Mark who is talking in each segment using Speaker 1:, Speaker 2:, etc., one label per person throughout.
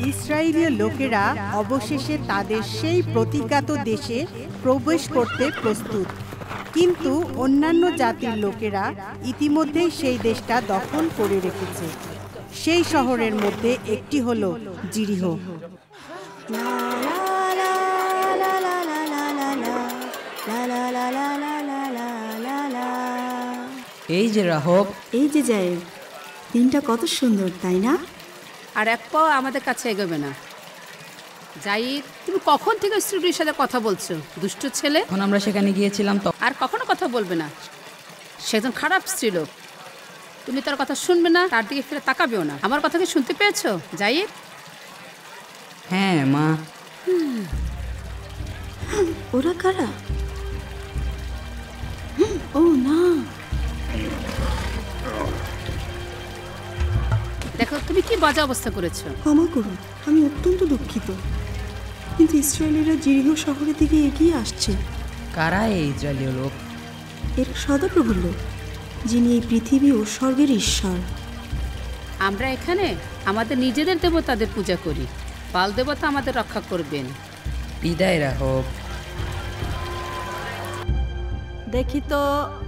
Speaker 1: ইসরায়েলীয় লোকেরা অবশেষে তাদের সেই প্রতিজ্ঞাত দেশে প্রবেশ করতে প্রস্তুত, কিন্তু অন্যান্য জাতির লোকেরা ইতিমধ্যেই সেই দেশটা দখল করে রেখেছে। সেই শহরের মধ্যে একটি হলো জিরিহ।
Speaker 2: এই যে রাহব,
Speaker 3: এই যে জায়েদ, দিনটা কত সুন্দর, তাই না?
Speaker 4: আর এক পাও আমাদের কাছে এগোবে না। জাহিদ, তুমি কখন থেকে স্ত্রীর সাথে কথা বলছো? দুষ্ট ছেলে।
Speaker 2: যখন আমরা সেখানে গিয়েছিলাম তো
Speaker 4: আর কখনো কথা বলবে না। সে একজন খারাপ স্ত্রী লোক। তুমি তার কথা শুনবে না, তার দিকে ফিরে তাকাবেও না। আমার কথা কি শুনতে পেয়েছো জাহিদ?
Speaker 2: হ্যাঁ মা।
Speaker 3: ওরা কারা? ও না,
Speaker 4: দেখো তুমি কি বাজে অবস্থা করেছো।
Speaker 3: ক্ষমা করুন, আমি অত্যন্ত দুঃখিত, কিন্তু ইসরায়েলিরা জিরিহ শহরের দিকে এগিয়ে আসছে।
Speaker 2: কারা এই ইসরায়েলীয় লোক?
Speaker 3: এরা সদাপ্রভুর লোক, যিনি এই পৃথিবী ও স্বর্গের ঈশ্বর।
Speaker 4: আমরা এখানে আমাদের নিজেদের দেবতাদের পূজা করি। বাল দেবতা আমাদের রক্ষা করবেন।
Speaker 2: বিদায় রাহব।
Speaker 5: দেখি তো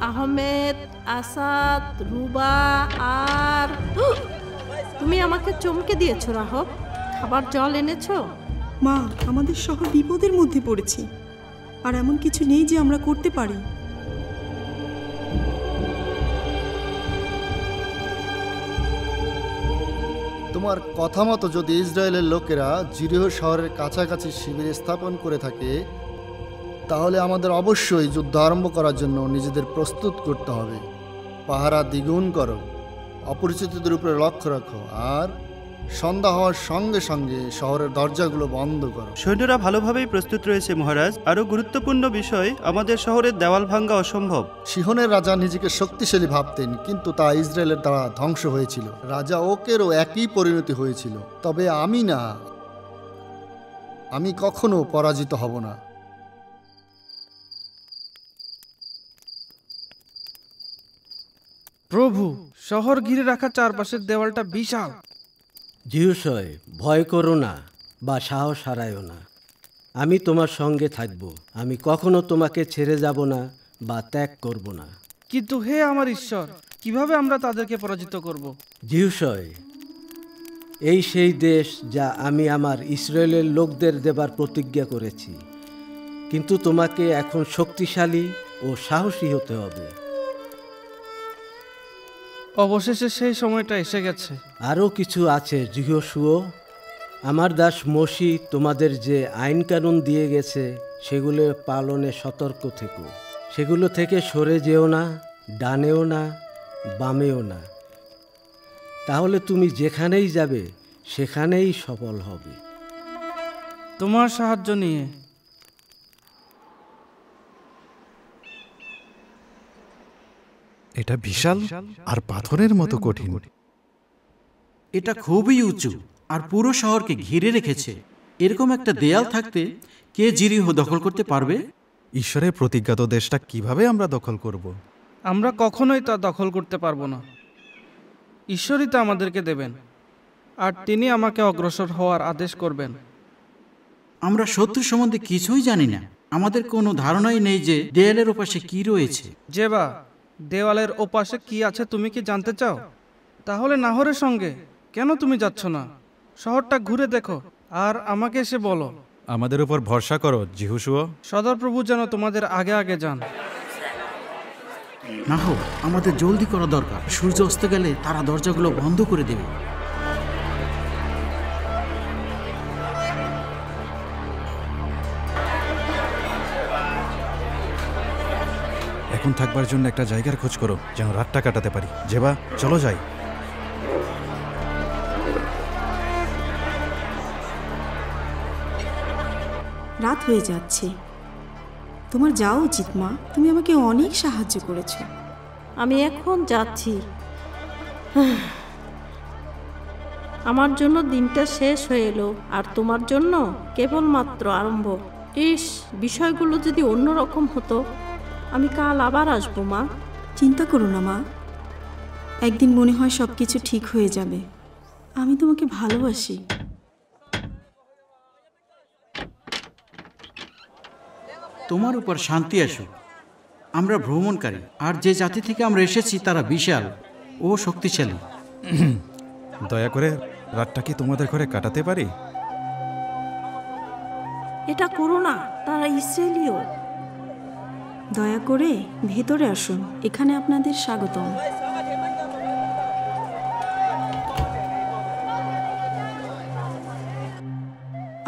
Speaker 5: আহমেদ, আসাদ, রুবা আর তুমি আমাকে চমকে দিয়েছো রাহব। খাবার জল এনেছো?
Speaker 3: মা, আমাদের শহর বিপদের মধ্যে পড়েছে, আর এমন কিছু নেই যে আমরা করতে পারি।
Speaker 6: তোমার কথা মতো যদি ইসরায়েলের লোকেরা জিরিহ শহরের কাছাকাছি শিবির স্থাপন করে থাকে, তাহলে আমাদের অবশ্যই যুদ্ধ আরম্ভ করার জন্য নিজেদের প্রস্তুত করতে হবে। পাহারা দ্বিগুণ করো, অপরিচিতদের উপরে লক্ষ্য রাখো, আর সন্ধ্যা হওয়ার সঙ্গে সঙ্গে শহরের দরজাগুলো বন্ধ করো।
Speaker 7: সৈন্যরা ভালোভাবেই প্রস্তুত রয়েছে মহারাজ। আরও গুরুত্বপূর্ণ বিষয়, আমাদের শহরের দেওয়াল ভাঙ্গা অসম্ভব।
Speaker 6: সিহনের রাজা নিজেকে শক্তিশালী ভাবতেন, কিন্তু তা ইসরায়েলের দ্বারা ধ্বংস হয়েছিল। রাজা ওকেরও একই পরিণতি হয়েছিল। তবে আমি না, আমি কখনো পরাজিত হব না।
Speaker 8: প্রভু, শহর ঘিরে রাখা চারপাশের দেওয়ালটা বিশাল।
Speaker 9: জিহুসয়, ভয় করো না বা সাহস হারায়ও না। আমি তোমার সঙ্গে থাকব। আমি কখনো তোমাকে ছেড়ে যাব না বা ত্যাগ করব না।
Speaker 8: কিন্তু হে আমার ঈশ্বর, কিভাবে আমরা তাদেরকে পরাজিত করব?
Speaker 9: জিহুসয়, এই সেই দেশ যা আমি আমার ইসরায়েলের লোকদের দেবার প্রতিজ্ঞা করেছি, কিন্তু তোমাকে এখন শক্তিশালী ও সাহসী হতে হবে।
Speaker 8: অবশেষে সেই সময়টা এসে গেছে।
Speaker 9: আরও কিছু আছে জিহোশুয়। আমার দাস মোশি তোমাদের যে আইন কানুন দিয়ে গেছে, সেগুলো পালনে সতর্ক থেকো। সেগুলো থেকে সরে যেও না, ডানেও না, বামেও না। তাহলে তুমি যেখানেই যাবে সেখানেই সফল হবে।
Speaker 8: তোমার সাহায্য নিয়ে।
Speaker 10: এটা বিশাল আর পাথরের মতো কঠিন।
Speaker 11: এটা খুবই উঁচু আর পুরো শহরকে ঘিরে রেখেছে। এরকম একটা দেয়াল থাকতে কে জিরিহ দখল করতে পারবে?
Speaker 10: ঈশ্বরের প্রতিজ্ঞাত দেশটা কিভাবে আমরা দখল করব?
Speaker 8: আমরা কখনোই তা দখল করতে পারবো না। ঈশ্বরই তা আমাদেরকে দেবেন, আর তিনি আমাকে অগ্রসর হওয়ার আদেশ করবেন।
Speaker 11: আমরা শত্রু সম্বন্ধে কিছুই জানি না। আমাদের কোনো ধারণাই নেই যে দেয়ালের ওপাশে কি রয়েছে।
Speaker 8: জেবা, দেওয়ালের ওপাশে কি আছে তুমি কি জানতে চাও? তাহলে নাহরের সঙ্গে কেন তুমি যাচ্ছ না? শহরটা ঘুরে দেখো আর আমাকে এসে বলো।
Speaker 10: আমাদের উপর ভরসা করো জিহুশুয়।
Speaker 8: সদরপ্রভু যেন তোমাদের আগে আগে যান।
Speaker 11: না হোক, আমাদের জলদি করা দরকার। সূর্য অস্ত গেলে তারা দরজাগুলো বন্ধ করে দেবে।
Speaker 10: এখন থাকবার জন্য একটা জায়গার খোঁজ করো, যেন রাতটা কাটাতে পারি। জেবা, চলো যাই।
Speaker 3: রাত হয়ে যাচ্ছে, তোমার যাওয়া উচিত মা। তুমি আমাকে অনেক সাহায্য করেছো।
Speaker 5: আমি এখন যাচ্ছি। আমার জন্য দিনটা শেষ হয়ে এলো, আর তোমার জন্য কেবলমাত্র আরম্ভ। ইস, বিষয়গুলো যদি অন্যরকম হতো। আমি কাল আবার আসবো মা।
Speaker 3: চিন্তা করো না মা, একদিন মনে হয় সব কিছু ঠিক হয়ে যাবে। আমি তোমাকে ভালোবাসি।
Speaker 11: তোমার উপর শান্তি আসুক। আমরা ভ্রমণকারী, আর যে জাতি থেকে আমরা এসেছি তারা বিশাল ও শক্তিশালী।
Speaker 10: দয়া করে রাতটা কি তোমাদের ঘরে কাটাতে পারি?
Speaker 5: এটা করো না, তারা ইসরায়েলীয়।
Speaker 3: দয়া করে ভেতরে আসুন, এখানে আপনাদের স্বাগতম।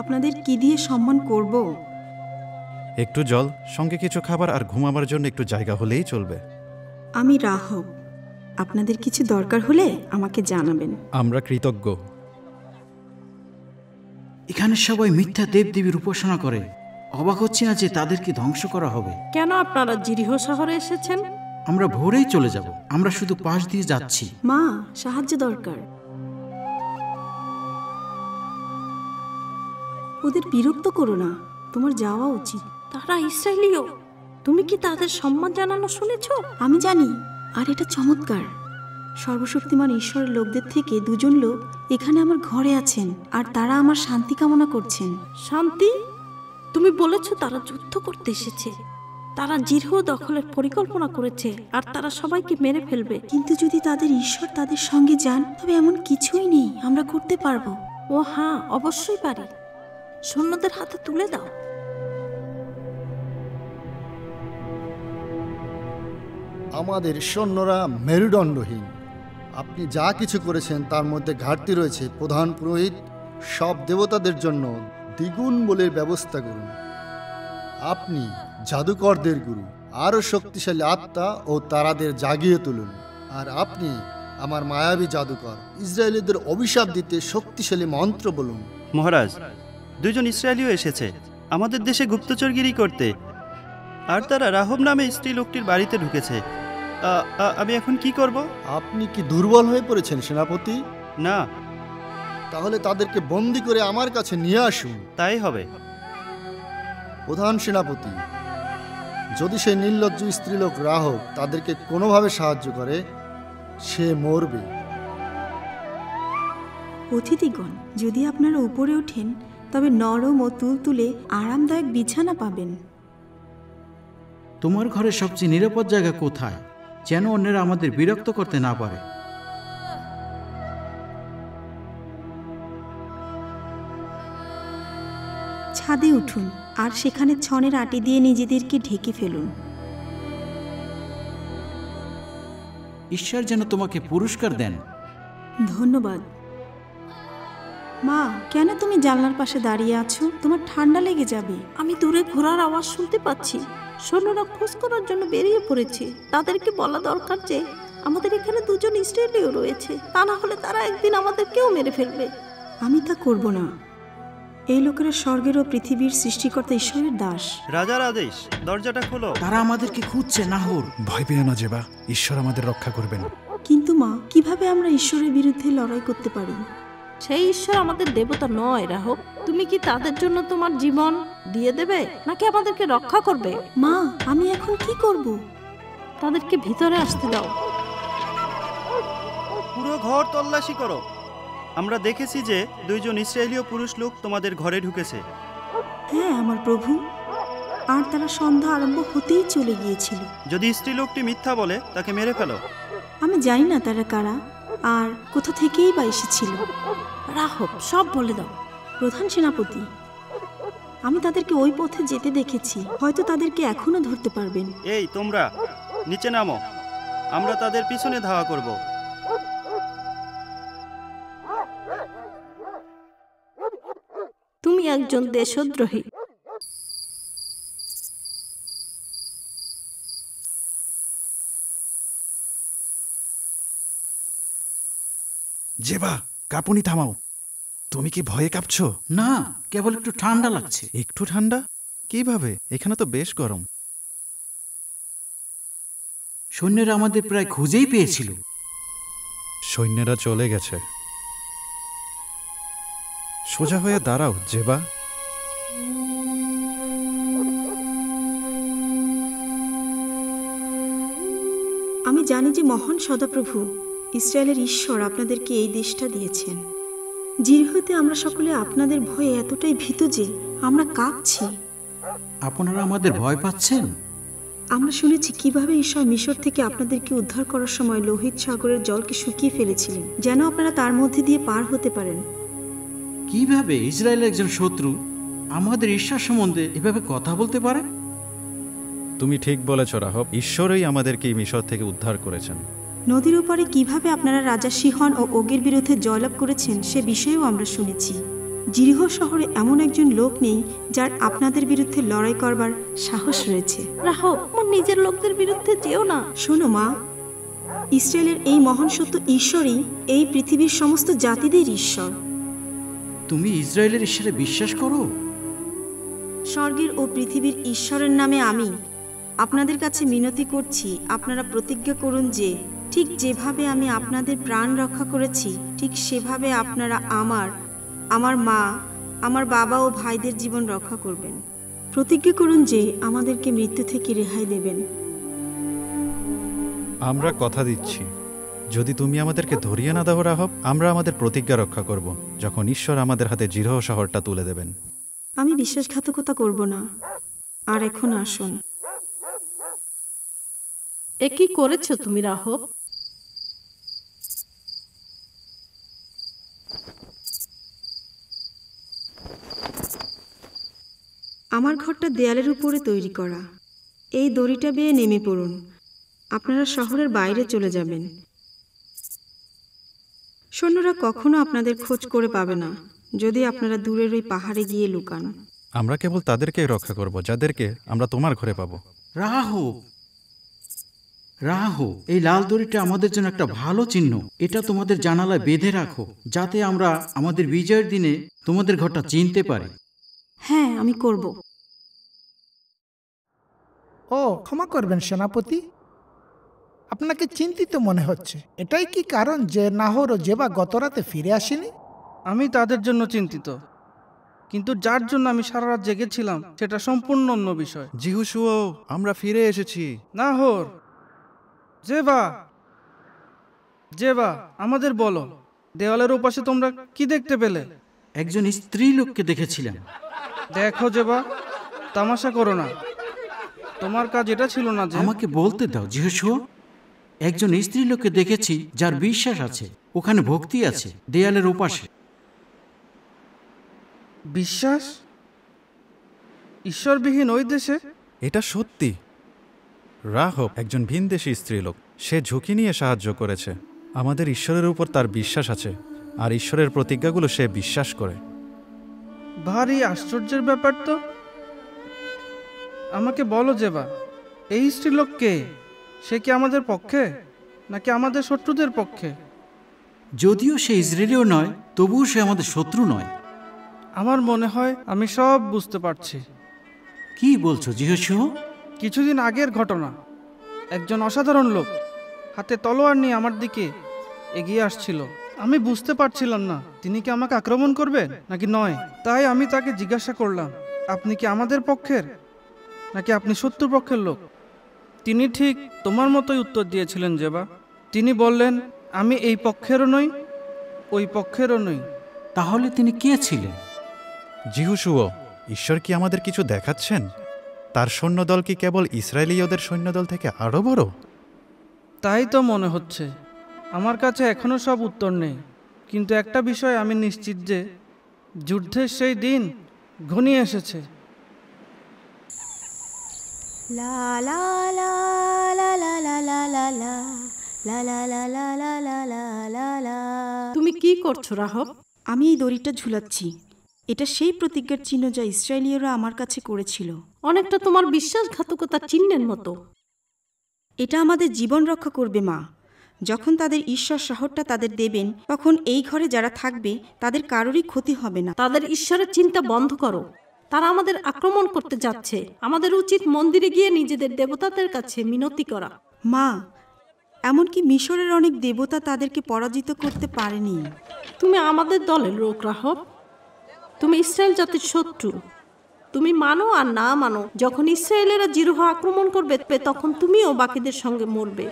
Speaker 3: আপনাদের কি দিয়ে সম্মান করব?
Speaker 10: একটু জল, সঙ্গে কিছু খাবার আর ঘুমাবার জন্য একটু জায়গা হলেই চলবে।
Speaker 3: আমি রাহব, আপনাদের কিছু দরকার হলে আমাকে জানাবেন।
Speaker 10: আমরা কৃতজ্ঞ।
Speaker 11: এখানে সবাই মিথ্যা দেবদেবীর উপাসনা করে। অবাক হচ্ছে না যে তাদেরকে ধ্বংস করা হবে।
Speaker 5: কেন আপনারা জিরিহো শহরে এসেছেন?
Speaker 11: আমরা ভোরেই চলে যাব, আমরা শুধু পাশ দিয়ে যাচ্ছি।
Speaker 3: মা, সাহায্য দরকার। ওদের বিরক্ত করো না, তোমার যাওয়া উচিত।
Speaker 5: তারা ইসরায়েলীয়, তুমি কি তাদের সম্মান জানানো শুনেছ?
Speaker 3: আমি জানি, আর এটা চমৎকার। সর্বশক্তিমান ঈশ্বরের লোকদের থেকে দুজন লোক এখানে আমার ঘরে আছেন, আর তারা আমার শান্তি কামনা করছেন।
Speaker 5: শান্তি? তুমি বলেছ তারা যুদ্ধ করতে এসেছে। তারা জিরহো দখলের পরিকল্পনা করেছে, আর তারা সবাইকে মেরে ফেলবে।
Speaker 3: কিন্তু যদি তাদের ঈশ্বর তাদের সঙ্গে যান, তবে এমন কিছুই নেই আমরা করতে পারবো।
Speaker 5: ও হ্যাঁ, অবশ্যই পারি। সৈন্যদের হাতে তুলে দাও।
Speaker 6: আমাদের সৈন্যরা মেরুদণ্ডহীন। আপনি যা কিছু করেছেন তার মধ্যে ঘাটতি রয়েছে। প্রধান পুরোহিত, সব দেবতাদের জন্য দ্বিগুণ বলের ব্যবস্থা করুন। আপনি জাদুকরদের গুরু, আরও শক্তিশালী আত্মা ও তারাদের জাগিয়ে তুলুন। আর আপনি আমার মায়াবী জাদুকর, ইসরায়েলিদের অভিশাপ দিতে শক্তিশালী মন্ত্র বলুন।
Speaker 7: মহারাজ, দুজন ইসরায়েলীয় এসেছে আমাদের দেশে গুপ্তচরগিরি করতে, আর তারা রাহব নামে স্ত্রী লোকটির বাড়িতে ঢুকেছে। আমি এখন কি করব?
Speaker 6: আপনি কি দুর্বল হয়ে পড়েছেন সেনাপতি?
Speaker 7: না।
Speaker 6: তাহলে তাদেরকে বন্দি করে আমার কাছে নিয়ে আসুন।
Speaker 7: তাই হবে।
Speaker 6: প্রধান সেনাপতি, যদি সেই নির্লজ্জ স্ত্রীলোক রাহব তাদেরকে কোনোভাবে সাহায্য করে, সে মরবে।
Speaker 3: অতিথিগণ, যদি আপনারা উপরে ওঠেন তবে নরম ও তুলতুলে আরামদায়ক বিছানা পাবেন।
Speaker 11: তোমার ঘরের সবচেয়ে নিরাপদ জায়গা কোথায়, যেন অন্যরা আমাদের বিরক্ত করতে না পারে?
Speaker 3: ছাদে উঠুন, আর সেখানে ছনের আটি দিয়ে নিজেদেরকে ঢেকে ফেলুন।
Speaker 11: ঈশ্বর যেন তোমাকে পুরস্কার দেন।
Speaker 3: ধন্যবাদ। মা, কেন তুমি জানলার পাশে দাঁড়িয়ে আছো? তোমার ঠান্ডা লেগে যাবে।
Speaker 5: আমি দূরে ঘোড়ার আওয়াজ শুনতে পাচ্ছি। সৈন্যরা খোঁজ করার জন্য বেরিয়ে পড়েছে। তাদেরকে বলা দরকার যে আমাদের এখানে দুজন ইসরায়েলীয় রয়েছে, তা না হলে তারা একদিন আমাদেরকেও মেরে ফেলবে।
Speaker 3: আমি তা করব না। এই লোকেরা স্বর্গের ও পৃথিবীর সৃষ্টিকর্তা ঈশ্বরের দাস।
Speaker 7: রাজার আদেশ, দরজাটা খোলো।
Speaker 11: তারা আমাদেরকে খুঁজছে। নাহর,
Speaker 10: ভয় পেও না জেবা, ঈশ্বর আমাদের রক্ষা করবেন।
Speaker 3: কিন্তু মা, কিভাবে আমরা ঈশ্বরের বিরুদ্ধে লড়াই করতে পারি?
Speaker 5: সেই ঈশ্বর আমাদের দেবতা নয় রাহব। তুমি কি তাদের জন্য তোমার জীবন দিয়ে দেবে, নাকি আমাদেরকে রক্ষা করবে?
Speaker 3: মা, আমি এখন কি করব?
Speaker 5: তাদেরকে ভিতরে আসতে দাও।
Speaker 7: পুরো ঘর তল্লাশি করো। আমরা দেখেছি যে দুইজন ইসরায়েলীয় পুরুষ লোক তোমাদের ঘরে ঢুকেছে।
Speaker 3: হ্যাঁ আমার প্রভু, আর তারা সন্ধ্যা আরম্ভ হতেই চলে গিয়েছিল।
Speaker 7: যদি স্ত্রী লোকটি মিথ্যা বলে, তাকে মেরে ফেলো।
Speaker 3: আমি জানি না তারা কারা, আর কোথা থেকেই বা এসেছিল।
Speaker 5: রাহব, সব বলে দাও।
Speaker 3: প্রধান সেনাপতি, আমি তাদেরকে ওই পথে যেতে দেখেছি। হয়তো তাদেরকে এখনো ধরতে পারবেন।
Speaker 7: এই তোমরা নিচে নামো, আমরা তাদের পিছনে ধাওয়া করব।
Speaker 5: তুমি একজন দেশদ্রোহী।
Speaker 10: জেবা, কাঁপুনি থামাও। তুমি কি ভয়ে কাঁপছো?
Speaker 11: না, কেবল একটু ঠান্ডা লাগছে।
Speaker 10: একটু ঠান্ডা? কিভাবে? এখানে তো বেশ গরম।
Speaker 11: সৈন্যরা আমাদের প্রায় খুঁজেই পেয়েছিল।
Speaker 10: সৈন্যরা চলে গেছে। সোজা হয়ে দাঁড়াও জেবা।
Speaker 3: আমি জানি যে মহান সদাপ্রভু ইসরায়েলের ঈশ্বর আপনাদেরকে এই দেশটা দিয়েছেন। জিরহতে আমরা সকলে আপনাদের ভয়ে এতটাই ভীত যে আমরা কাঁপছি।
Speaker 11: আপনারা আমাদের ভয় পাচ্ছেন?
Speaker 3: আমরা শুনেছি কিভাবে ঈশ্বর মিশর থেকে আপনাদেরকে উদ্ধার করার সময় লোহিত সাগরের জলকে শুকিয়ে ফেলেছিলেন, যেন আপনারা তার মধ্যে দিয়ে পার হতে পারেন।
Speaker 11: কিভাবে ইসরায়েলের একজন শত্রু আমাদের ঈশ্বর সম্বন্ধে এভাবে কথা বলতে পারে?
Speaker 10: তুমি ঠিক বলেছ রাহব, ঈশ্বরই আমাদেরকে এই মিশর থেকে উদ্ধার করেছেন।
Speaker 3: নদীর ওপারে কিভাবে আপনারা রাজা সিহন ও ওগের বিরুদ্ধে জয়লাভ করেছেন সে বিষয়েও আমরা শুনেছি। জিরিহ শহরে এমন একজন লোক নেই যার আপনাদের বিরুদ্ধে লড়াই করবার সাহস রয়েছে।
Speaker 5: রাহব, আমার নিজের লোকদের বিরুদ্ধে যেও না।
Speaker 3: শোনো মা, ইসরায়েলের এই মহান সত্য ঈশ্বরই এই পৃথিবীর সমস্ত জাতিদের ঈশ্বর।
Speaker 11: তুমি ইসরায়েলের ঈশ্বরে বিশ্বাস করো?
Speaker 3: স্বর্গের ও পৃথিবীর ঈশ্বরের নামে আমি আপনাদের কাছে মিনতি করছি, আপনারা প্রতিজ্ঞা করুন যে ঠিক যেভাবে আমি আপনাদের প্রাণ রক্ষা করেছি ঠিক সেভাবে আপনারা আমার মা, আমার বাবা ও ভাইদের জীবন রক্ষা করবেন। প্রতিজ্ঞা করুন যে আমাদেরকে মৃত্যু থেকে রেহাই দেবেন।
Speaker 10: আমরা কথা দিচ্ছি, যদি তুমি আমাদেরকে ধরিয়ে না দাও রাহব, আমরা আমাদের প্রতিজ্ঞা রক্ষা করব যখন ঈশ্বর আমাদের হাতে জিরহ শহরটা তুলে দেবেন।
Speaker 3: আমি বিশ্বাসঘাতকতা করব না। আর এখন আসুন।
Speaker 5: এ কি করেছো তুমি রাহব?
Speaker 3: আমার ঘরটা দেয়ালের উপরে তৈরি করা। এই দড়িটা বেয়ে নেমে পড়ুন। আপনারা শহরের বাইরে চলে যাবেন। সৈন্যরা কখনো আপনাদের খোঁজ করে পাবে না যদি আপনারা দূরের ওই পাহাড়ে গিয়ে লুকান।
Speaker 10: আমরা কেবল তাদেরকেই রক্ষা করব যাদেরকে আমরা তোমার ঘরে পাবো।
Speaker 11: রাহু, এই লাল দড়িটা আমাদের জন্য একটা ভালো চিহ্ন। এটা তোমাদের জানালায় বেঁধে রাখো যাতে আমরা আমাদের বিজয়ের দিনে তোমাদের ঘরটা চিনতে পারি।
Speaker 3: হ্যাঁ, আমি করব।
Speaker 12: ও ক্ষমা করবেন সেনাপতি, আপনাকে চিন্তিত মনে হচ্ছে। এটাই কি কারণ যে নাহর ও জেবা গতরাতে ফিরে আসেনি?
Speaker 8: আমি তাদের জন্য চিন্তিত, কিন্তু যার জন্য আমি সারা রাত জেগেছিলাম সেটা সম্পূর্ণ অন্য বিষয়।
Speaker 10: জিহুশুও, আমরা ফিরে এসেছি।
Speaker 8: নাহর, জেবা, আমাদের বলো, দেওয়ালের ওপাশে তোমরা কি দেখতে পেলে?
Speaker 11: একজন স্ত্রী লোককে দেখেছিলাম।
Speaker 8: দেখো জেবা, তামাশা করো না। তোমার কাজ এটা ছিল না যে
Speaker 11: আমাকে বলতে দাও জিহুশুও। একজন স্ত্রী লোককে দেখেছি যার বিশ্বাস আছে, ওখানে ভক্তি আছে, দেয়ালের ওপাশে।
Speaker 8: বিশ্বাস? ঈশ্বরবিহীন ওই দেশে?
Speaker 10: এটা সত্যি। রাহব একজন ভিনদেশী স্ত্রীলোক। সে ঝুঁকি নিয়ে সাহায্য করেছে। আমাদের ঈশ্বরের উপর তার বিশ্বাস আছে, আর ঈশ্বরের প্রতিজ্ঞাগুলো সে বিশ্বাস করে।
Speaker 8: ভারী আশ্চর্যের ব্যাপার তো। আমাকে বলো জেবা, এই স্ত্রীলোক কে? সে কি আমাদের পক্ষে নাকি আমাদের শত্রুদের পক্ষে?
Speaker 11: যদিও সে ইসরায়েলীয় নয়, তবুও সে আমাদের শত্রু নয়।
Speaker 8: আমার মনে হয় আমি সব বুঝতে পারছি।
Speaker 11: কি বলছো জিহুশুও?
Speaker 8: কিছুদিন আগের ঘটনা। একজন অসাধারণ লোক হাতে তলোয়ার নিয়ে আমার দিকে এগিয়ে আসছিল। আমি বুঝতে পারছিলাম না তিনি কি আমাকে আক্রমণ করবেন নাকি নয়। তাই আমি তাকে জিজ্ঞাসা করলাম, আপনি কি আমাদের পক্ষের নাকি আপনি শত্রু পক্ষের লোক? তিনি ঠিক তোমার মতোই উত্তর দিয়েছিলেন জেবা। তিনি বললেন, আমি এই পক্ষেরও নই, ওই পক্ষেরও নই।
Speaker 11: তাহলে তিনি কে ছিলেন?
Speaker 10: জিহুশুও, ঈশ্বর কি আমাদের কিছু দেখাচ্ছেন? তার সৈন্যদল কি কেবল ইসরায়েলীয়দের সৈন্যদল থেকে আরও বড়?
Speaker 8: তাই তো মনে হচ্ছে। আমার কাছে এখনো সব উত্তর নেই, কিন্তু একটা বিষয় আমি নিশ্চিত যে যুদ্ধের সেই দিন ঘনিয়ে এসেছে।
Speaker 5: তুমি কি করছো রাহব?
Speaker 3: আমি এই দড়িটা ঝুলাচ্ছি। এটা সেই প্রতিজ্ঞার চিহ্ন যা ইসরায়েলীয়রা আমার কাছে করেছিল।
Speaker 5: অনেকটা তোমার বিশ্বাসঘাতকতার চিহ্নের মতো।
Speaker 3: এটা আমাদের জীবন রক্ষা করবে মা। যখন তাদের ঈশ্বর শহরটা তাদের দেবেন, তখন এই ঘরে যারা থাকবে তাদের কারোরই ক্ষতি হবে না।
Speaker 5: তাদের ঈশ্বরের চিন্তা বন্ধ করো। তারা আমাদের আক্রমণ করতে যাচ্ছে। আমাদের উচিত মন্দিরে গিয়ে নিজেদের দেবতাদের কাছে মিনতি করা।
Speaker 3: মা, এমনকি মিশরের অনেক দেবতা তাদেরকে পরাজিত করতে পারেনি।
Speaker 5: তুমি আমাদের দলের লোক রাহব। তুমি ইসরায়েল জাতির শত্রু। তুমি মানো আর না মানো, যখন ইসরায়েলেরা জিরুহ আক্রমণ করবে তখন তুমিও বাকিদের সঙ্গে মরবে।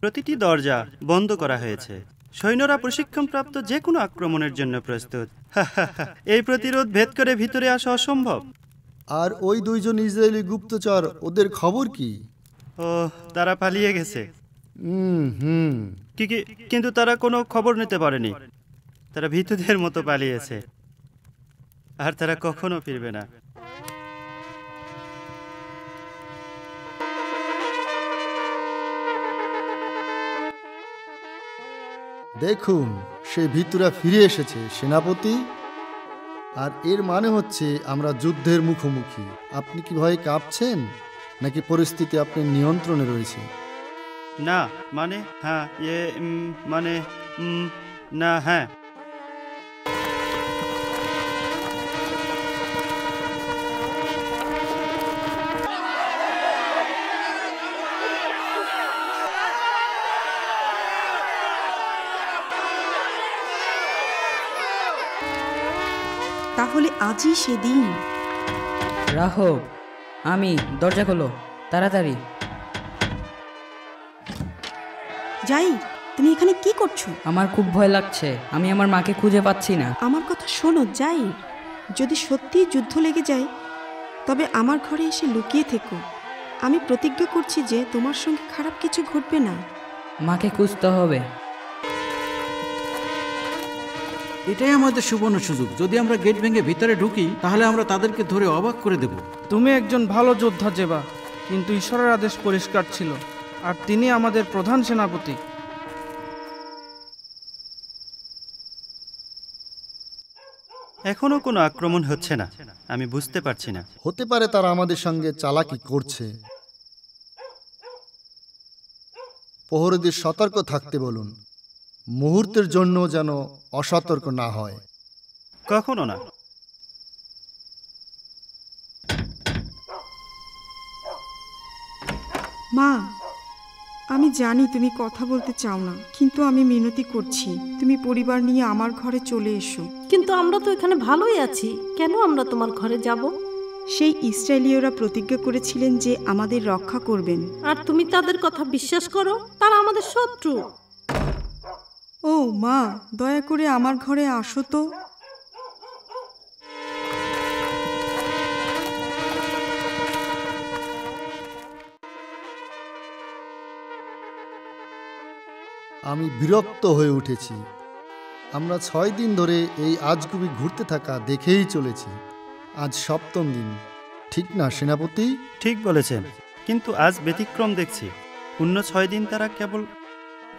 Speaker 7: প্রতিটি দরজা বন্ধ করা হয়েছে। সৈন্যরা প্রশিক্ষণপ্রাপ্ত যে কোনো আক্রমণের জন্য প্রস্তুত। এই প্রতিরোধ ভেদ করে ভিতরে আসা অসম্ভব।
Speaker 6: আর ওই দুইজন ইসরায়েলি গুপ্তচর, ওদের খবর কি?
Speaker 7: ও, তারা পালিয়ে গেছে। কিন্তু তারা কোনো খবর নিতে পারেনি। তারা ভীতুদের মতো পালিয়েছে, আর তারা কখনো ফিরবে না।
Speaker 6: দেখুন, সেই ভীতুরা ফিরে এসেছে সেনাপতি। আর এর মানে হচ্ছে আমরা যুদ্ধের মুখোমুখি। আপনি কি ভয়ে কাঁপছেন, নাকি পরিস্থিতি আপনার নিয়ন্ত্রণে রয়েছে?
Speaker 7: না মানে হ্যাঁ, মানে না হ্যাঁ।
Speaker 3: তাহলে আজই সেদিন।
Speaker 2: রাহব, আমি, দরজা খোলো তাড়াতাড়ি।
Speaker 3: যাই, তুমি এখানে কি করছো?
Speaker 2: আমার খুব ভয় লাগছে, আমি আমার মাকে খুঁজে পাচ্ছি না।
Speaker 3: আমার কথা শোনো যাই, যদি সত্যিই যুদ্ধ লেগে যায় তবে আমার ঘরে এসে লুকিয়ে থেকো। আমি প্রতিজ্ঞা করছি যে তোমার সঙ্গে খারাপ কিছু ঘটবে না।
Speaker 2: মাকে খুঁজতে হবে।
Speaker 11: এটাই আমাদের সুবর্ণ সুযোগ। যদি আমরা গেট ভেঙে ভিতরে ঢুকি তাহলে আমরা তাদেরকে ধরে অবাক করে দেব।
Speaker 8: তুমি একজন ভালো যোদ্ধা জেবা, কিন্তু ঈশ্বরের আদেশ পরিষ্কার ছিল, আর তিনি আমাদের প্রধান সেনাপতি।
Speaker 7: এখনো কোনো আক্রমণ হচ্ছে না, আমি বুঝতে পারছি না।
Speaker 6: হতে পারে তারা আমাদের সঙ্গে চালাকি করছে। প্রহরীদের সতর্ক থাকতে বলুন, মুহূর্তের জন্য যেন অসতর্ক না হয়।
Speaker 7: কখনো না।
Speaker 3: মা, আমি জানি তুমি কথা বলতে চাও না, কিন্তু আমি মিনতি করছি তুমি পরিবার নিয়ে আমার ঘরে চলে এসো।
Speaker 5: কিন্তু আমরা তো এখানে ভালোই আছি, কেন আমরা তোমার ঘরে যাব?
Speaker 3: সেই ইসরায়েলীয়রা প্রতিজ্ঞা করেছিলেন যে আমাদের রক্ষা করবেন।
Speaker 5: আর তুমি তাদের কথা বিশ্বাস করো? তারা আমাদের শত্রু।
Speaker 3: ও মা, দয়া করে আমার ঘরে আসো তো।
Speaker 6: আমি বিরক্ত হয়ে উঠেছি। আমরা 6 দিন ধরে এই আজগুবি ঘুরতে থাকা দেখেই চলেছি। আজ 7ম দিন, ঠিক না সেনাপতি?
Speaker 7: ঠিক বলেছেন, কিন্তু আজ ব্যতিক্রম দেখছি। অন্য 6 দিন তারা কেবল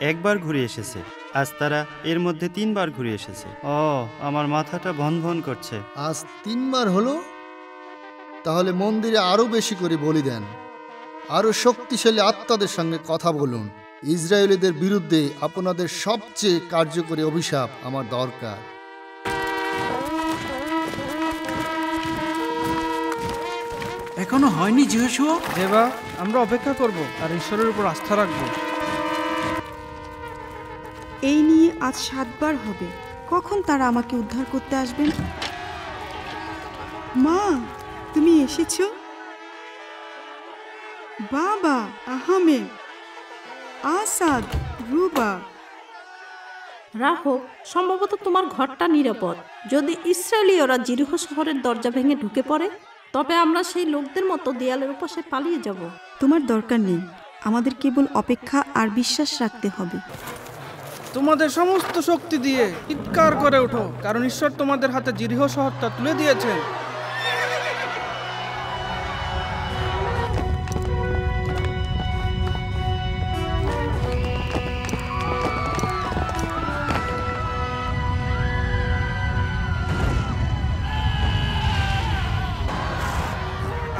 Speaker 7: একবার ঘুরে এসেছে, আজ তারা এর মধ্যে 3 বার ঘুরে এসেছে। ও, আমার মাথাটা ভন ভন করছে।
Speaker 6: আজ 3 বার হলো? তাহলে মন্দিরে আরো বেশি করে বলি দেন, আরো শক্তিশালী আত্মাদের সঙ্গে কথা বলুন। ইসরায়েলিদের বিরুদ্ধে আপনাদের সবচেয়ে কার্যকরী অভিশাপ আমার দরকার।
Speaker 11: এখনো হয়নি যিহোশূয়া?
Speaker 8: দেবা, আমরা অপেক্ষা করব আর ঈশ্বরের উপর আস্থা রাখব।
Speaker 3: এই নিয়ে আজ 7 বার হবে। কখন তারা আমাকে উদ্ধার করতে আসবেন? মা, তুমি এসেছো? বাবা, আহমেদ, আসাদ, রুবা।
Speaker 5: রাহব, সম্ভবত তোমার ঘরটা নিরাপদ। যদি ইসরায়েলীয়রা জিরিহ শহরের দরজা ভেঙে ঢুকে পড়ে তবে আমরা সেই লোকদের মতো দেয়ালের ওপাশে পালিয়ে যাব।
Speaker 3: তোমার দরকার নেই, আমাদের কেবল অপেক্ষা আর বিশ্বাস রাখতে হবে।
Speaker 8: তোমাদের সমস্ত শক্তি দিয়ে চিৎকার করে ওঠো, কারণ ঈশ্বর তোমাদের হাতে জিরিহ শহরটা তুলে দিয়েছেন।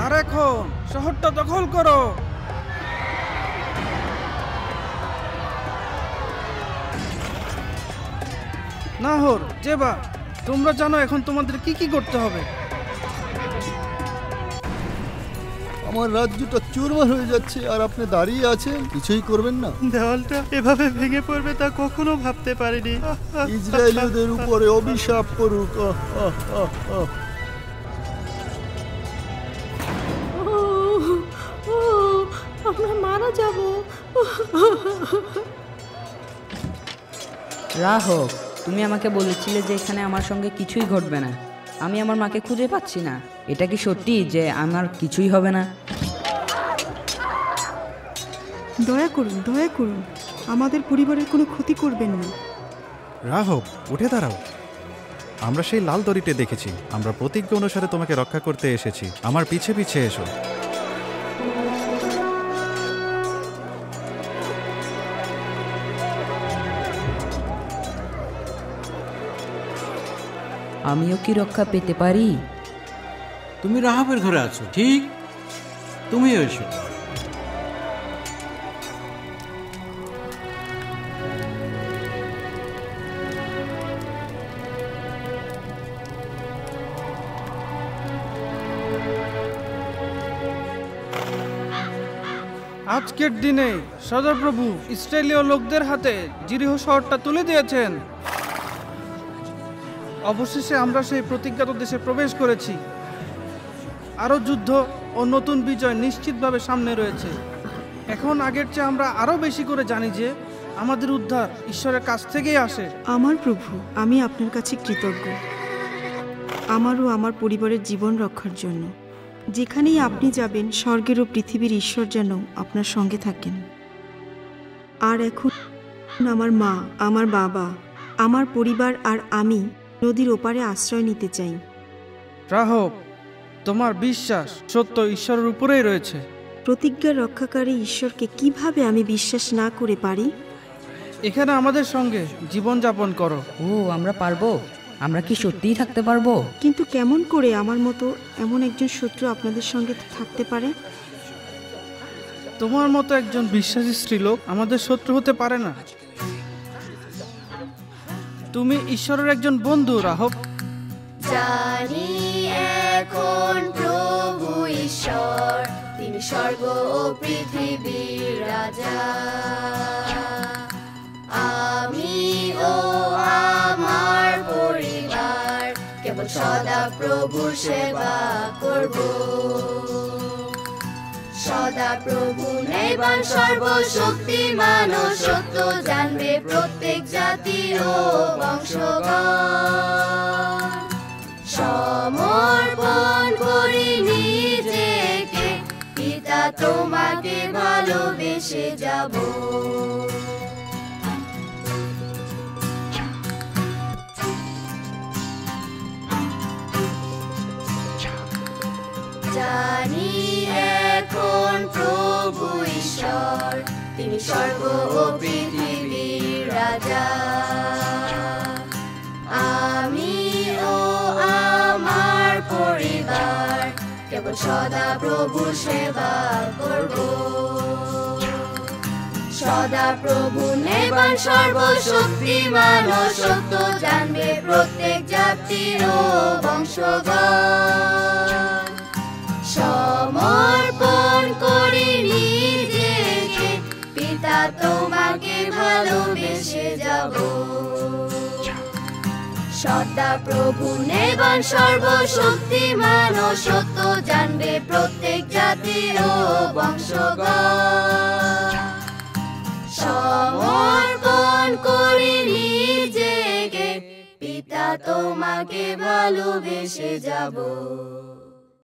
Speaker 8: আর এখন শহরটা দখল করো। নাহর, জেবা, তোমরা জানো এখন তোমাদের কি কি করতে হবে।
Speaker 6: আমার রাজ্যটা চুরমার হয়ে যাচ্ছে আর আপনি দাঁড়িয়ে আছেন, কিছুই করবেন না।
Speaker 7: দেওয়ালটা এভাবে ভেঙে পড়বে তা কখনো ভাবতে পারিনি।
Speaker 6: ইসরায়েলীয়দের উপরে অভিশাপ পড়ুক।
Speaker 5: আমরা মারা যাব।
Speaker 2: রাহব, তুমি আমাকে বলেছিলে যে এখানে আমার সঙ্গে কিছুই ঘটবে না। আমি আমার মাকে খুঁজে পাচ্ছি না। এটা কি সত্যি যে আমার কিছুই হবে না?
Speaker 3: দয়া করুন, আমাদের পরিবারের কোনো ক্ষতি করবেন না।
Speaker 10: রাহব, উঠে দাঁড়াও। আমরা সেই লাল দড়িতে দেখেছি। আমরা প্রতিজ্ঞা অনুসারে তোমাকে রক্ষা করতে এসেছি। আমার পিছে পিছে এসো।
Speaker 2: আমিও কি রক্ষা পেতে পারি?
Speaker 11: তুমি রাহাবের ঘরে আছো, ঠিক? তুমিও এসো।
Speaker 8: আজকের দিনে সদাপ্রভু ইসরায়েলীয় লোকদের হাতে জিরিহো শহরটা তুলে দিয়েছেন। অবশেষে আমরা সেই প্রতিজ্ঞাত দেশে প্রবেশ করেছি। আরও যুদ্ধ ও নতুন বিজয় নিশ্চিতভাবে সামনে রয়েছে। এখন আগের চেয়ে আমরা আরও বেশি করে জানি যে আমাদের উদ্ধার ঈশ্বরের কাছ থেকেই আসে।
Speaker 3: আমার প্রভু, আমি আপনার কাছে কৃতজ্ঞ, আমার ও আমার পরিবারের জীবন রক্ষার জন্য। যেখানেই আপনি যাবেন, স্বর্গের ও পৃথিবীর ঈশ্বর যেন আপনার সঙ্গে থাকেন। আর এখন আমার মা, আমার বাবা, আমার পরিবার আর আমি নদীর ওপারে আশ্রয় নিতে চাই।
Speaker 8: রাহব, তোমার বিশ্বাস সত্য ঈশ্বরের উপরেই রয়েছে।
Speaker 3: প্রতিজ্ঞা রক্ষাকারী ঈশ্বরকে কিভাবে আমি বিশ্বাস না করে পারি?
Speaker 8: এখানে আমাদের সঙ্গে জীবন যাপন করো।
Speaker 2: ও, আমরা পারবো? আমরা কি সত্যিই থাকতে পারবো?
Speaker 3: কিন্তু কেমন করে আমার মতো এমন একজন শত্রু আপনাদের সঙ্গে থাকতে পারে?
Speaker 8: তোমার মতো একজন বিশ্বাসী স্ত্রীলোক আমাদের শত্রু হতে পারে না। তুমি ঈশ্বরের একজন বন্ধু, রাহব।
Speaker 13: জানি এখন প্রভু ঈশ্বর, তিনি স্বর্গ ও পৃথিবীর রাজা। আমি ও আমার পরিবার কেবল সদা প্রভুর সেবা করব। সদা প্রভু নেবান সর্বশক্তিমান ও সত্য জানবে প্রত্যেক জাতি ও বংশগণ। সমর্পণ করি নিজেকে, পিতা তোমাকে ভালোবেসে যাব। জানি এখন প্রভু ঈশ্বর, তিনি স্বর্গ ও পৃথিবীর রাজা। আমি ও আমার পরিবার কেবল সদা প্রভুর সেবা করব। সদা প্রভু নেবান সর্বশক্তিমান ও সত্য জানবে প্রত্যেক জাতি ও বংশগণ। সমর্পণ করি নিজেকে, পিতা তোমাকে ভালোবেসে যাব। সদা প্রভু নেবান সর্বশক্তিমান ও সত্য জানবে প্রত্যেক জাতি ও বংশগণ। সমর্পণ করি নিজেকে, পিতা তোমাকে ভালোবেসে যাব।